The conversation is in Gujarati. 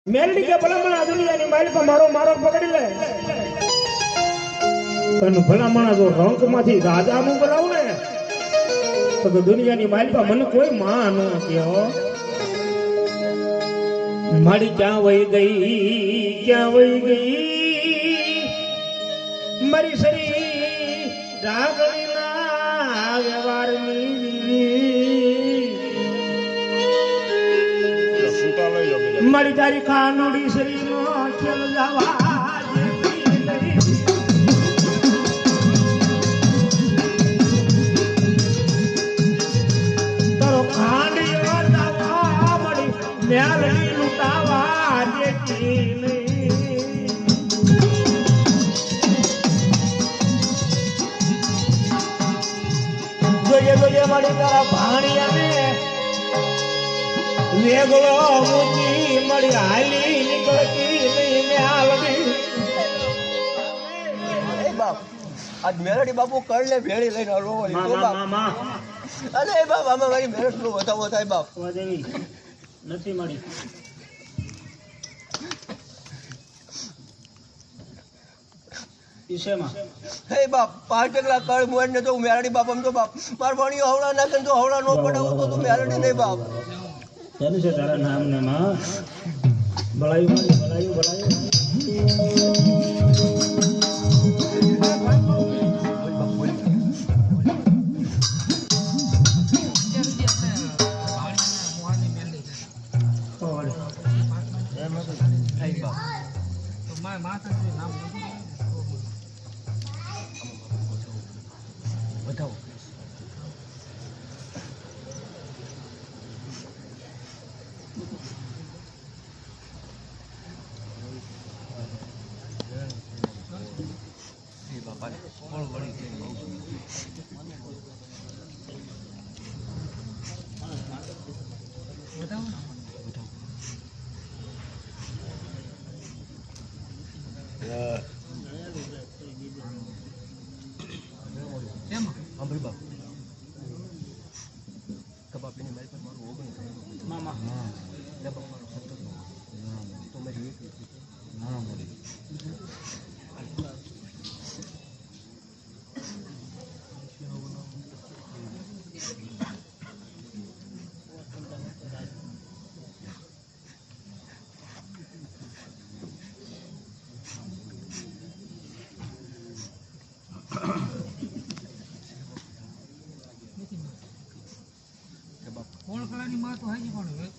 મેલડી કે ભલામણ આ દુનિયાની માઇલ પર મારો મારો પકડી લે અને ભલામણ જો રંકમાંથી રાજા હું બનાવું ને તો દુનિયાની માઇલ પર મને કોઈ માં ન કહેવો મારી ક્યાં વહી ગઈ મારી શરી રાગણીના વ્યવહારની મારી તારી કાનુડી શરી નો ખેલ જવા તારો ખાંડી વાતાવા મળી ન્યાલની લૂટાવા દેતી નહીં જોઈએ મળી તારા ભાણિયાને વેગળો મૂકી મળી હાલી નીકળતી નહીં મેં હાલવી બાપ આજ મેરડી બાપુ કર લે ભેળી લઈને રોવો લીધો બાપ અરે બાપ આમાં મારી મેરડ નો વધાવો થાય બાપ નથી મળી હે બાપ 5 ટકલા કળ મોડ ને તો મેરડી બાપ આમ તો બાપ માર ભણ્યો હવળા નાખે તો હવળા નો પડાવો તો તું મેરડી નહીં બાપ તેનું છે તારા નામ ને માં ભલાયું કોણ કલાની માં તો હાજી પણ